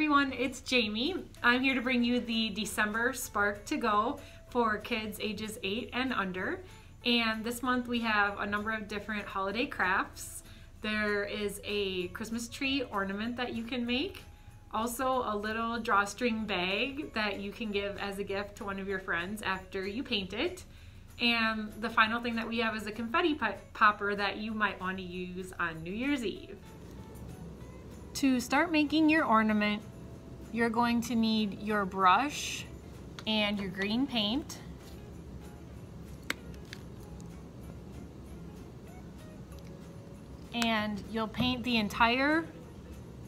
everyone, it's Jamie. I'm here to bring you the December Spark to Go for kids ages 8 and under. And this month we have a number of different holiday crafts. There is a Christmas tree ornament that you can make. Also a little drawstring bag that you can give as a gift to one of your friends after you paint it. And the final thing that we have is a confetti popper that you might want to use on New Year's Eve. To start making your ornament, you're going to need your brush and your green paint. And you'll paint the entire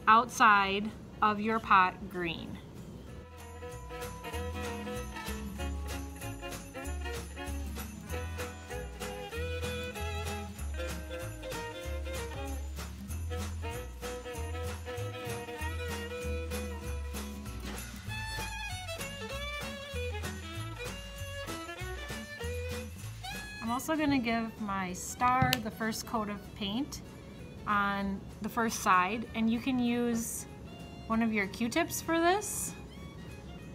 outside of your pot green. I'm also going to give my star the first coat of paint on the first side, and you can use one of your Q-tips for this,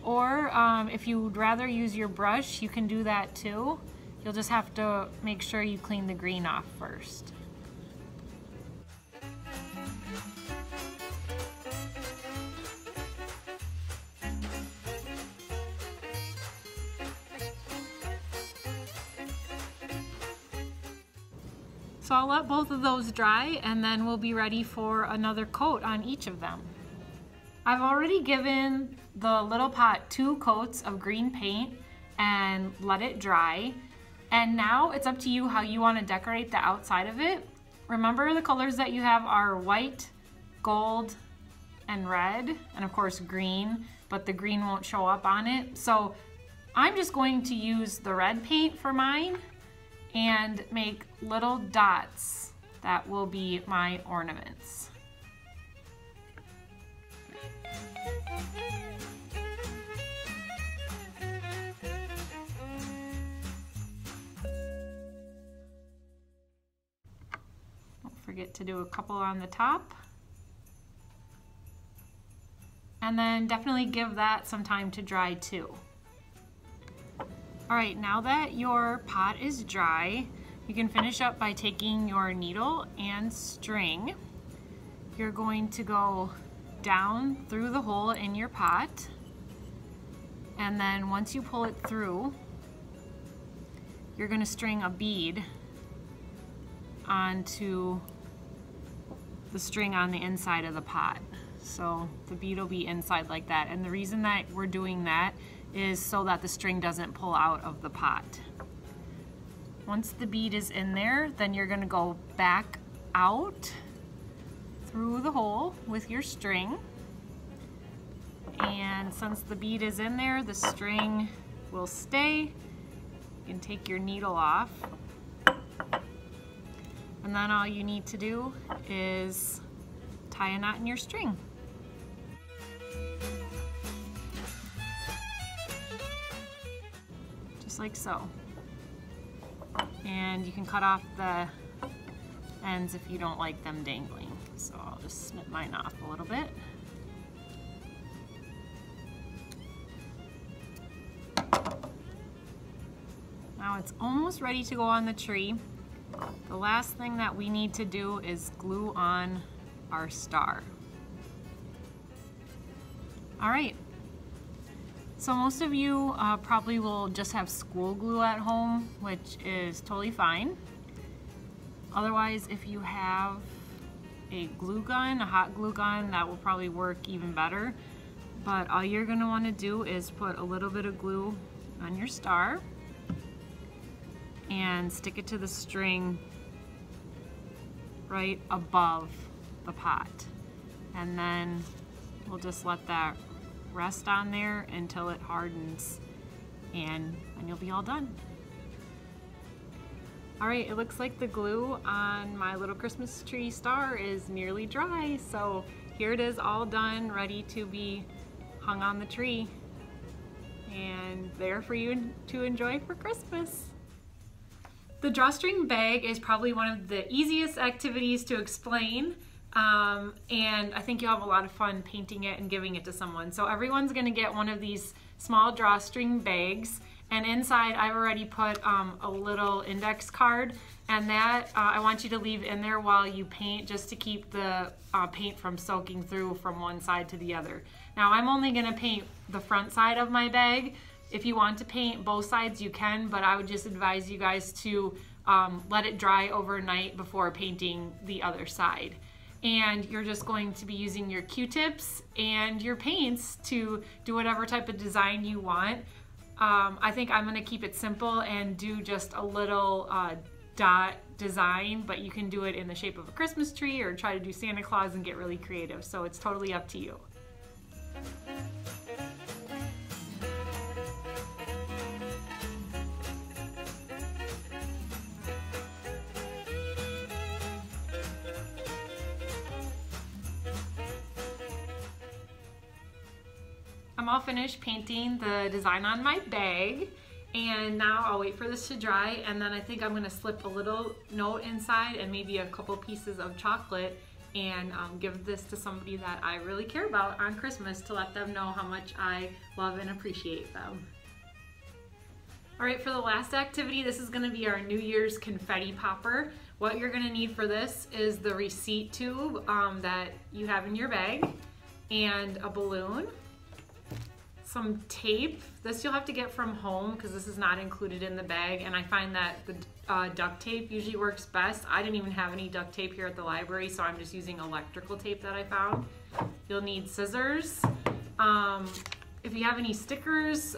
or if you would rather use your brush, you can do that too. You'll just have to make sure you clean the green off first. So I'll let both of those dry and then we'll be ready for another coat on each of them. I've already given the little pot 2 coats of green paint and let it dry. And now it's up to you how you want to decorate the outside of it. Remember, the colors that you have are white, gold, and red, and of course green, but the green won't show up on it. So I'm just going to use the red paint for mine and make little dots that will be my ornaments. Don't forget to do a couple on the top. And then definitely give that some time to dry too. All right, now that your pot is dry, you can finish up by taking your needle and string. You're going to go down through the hole in your pot, and then once you pull it through, you're going to string a bead onto the string on the inside of the pot. So the bead will be inside like that, and the reason that we're doing that is so that the string doesn't pull out of the pot. Once the bead is in there, then you're going to go back out through the hole with your string. And since the bead is in there, the string will stay. You can take your needle off. And then all you need to do is tie a knot in your string. Like so. And you can cut off the ends if you don't like them dangling. So I'll just snip mine off a little bit. Now it's almost ready to go on the tree. The last thing that we need to do is glue on our star. All right. So most of you probably will just have school glue at home, which is totally fine. Otherwise, if you have a glue gun, a hot glue gun, that will probably work even better. But all you're going to want to do is put a little bit of glue on your star and stick it to the string right above the pot. And then we'll just let that rest on there until it hardens, and you'll be all done. All right, it looks like the glue on my little Christmas tree star is nearly dry, so here it is all done, ready to be hung on the tree and there for you to enjoy for Christmas. The drawstring bag is probably one of the easiest activities to explain, And I think you'll have a lot of fun painting it and giving it to someone. So everyone's gonna get one of these small drawstring bags, and inside I've already put a little index card, and that I want you to leave in there while you paint, just to keep the paint from soaking through from one side to the other. Now I'm only gonna paint the front side of my bag. If you want to paint both sides, you can, but I would just advise you guys to let it dry overnight before painting the other side. And you're just going to be using your Q-tips and your paints to do whatever type of design you want. I think I'm gonna keep it simple and do just a little dot design, but you can do it in the shape of a Christmas tree or try to do Santa Claus and get really creative. So it's totally up to you. I'm all finished painting the design on my bag, and now I'll wait for this to dry, and then I think I'm gonna slip a little note inside and maybe a couple pieces of chocolate and give this to somebody that I really care about on Christmas to let them know how much I love and appreciate them. All right, for the last activity, this is gonna be our New Year's confetti popper. What you're gonna need for this is the receipt tube that you have in your bag, and a balloon, some tape. This you'll have to get from home because this is not included in the bag, and I find that the duct tape usually works best. I didn't even have any duct tape here at the library, so I'm just using electrical tape that I found. You'll need scissors. If you have any stickers,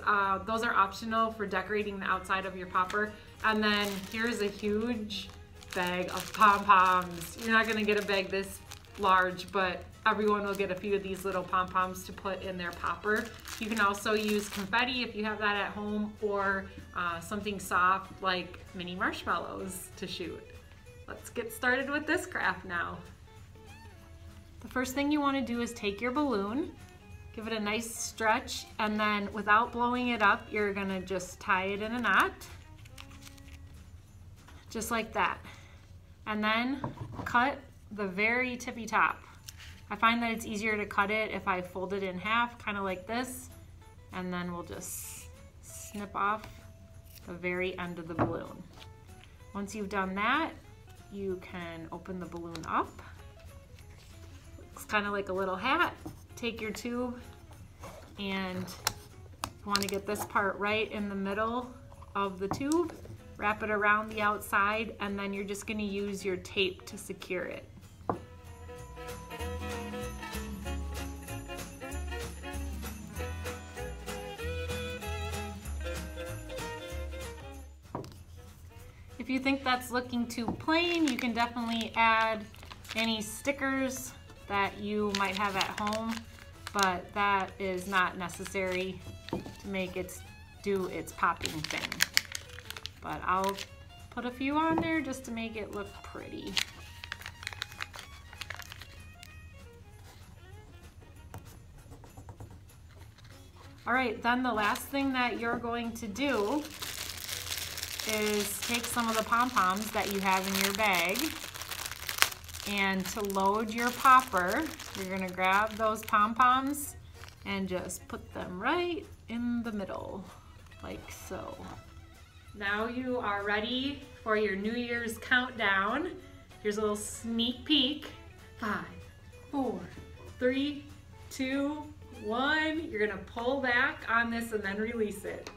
those are optional for decorating the outside of your popper. And then here's a huge bag of pom-poms. You're not gonna get a bag this large, but everyone will get a few of these little pom-poms to put in their popper. You can also use confetti if you have that at home, or something soft like mini marshmallows to shoot. Let's get started with this craft now. The first thing you want to do is take your balloon, give it a nice stretch, and then without blowing it up, you're gonna just tie it in a knot, just like that. And then cut the very tippy top. I find that it's easier to cut it if I fold it in half, kind of like this, and then we'll just snip off the very end of the balloon. Once you've done that, you can open the balloon up. Looks kind of like a little hat. Take your tube, and you want to get this part right in the middle of the tube, wrap it around the outside, and then you're just going to use your tape to secure it. If you think that's looking too plain, you can definitely add any stickers that you might have at home, but that is not necessary to make it do its popping thing. But I'll put a few on there just to make it look pretty. All right, then the last thing that you're going to do is take some of the pom-poms that you have in your bag, and to load your popper, you're gonna grab those pom-poms and just put them right in the middle, like so. Now you are ready for your New Year's countdown. Here's a little sneak peek. 5, 4, 3, 2, 1. You're gonna pull back on this and then release it.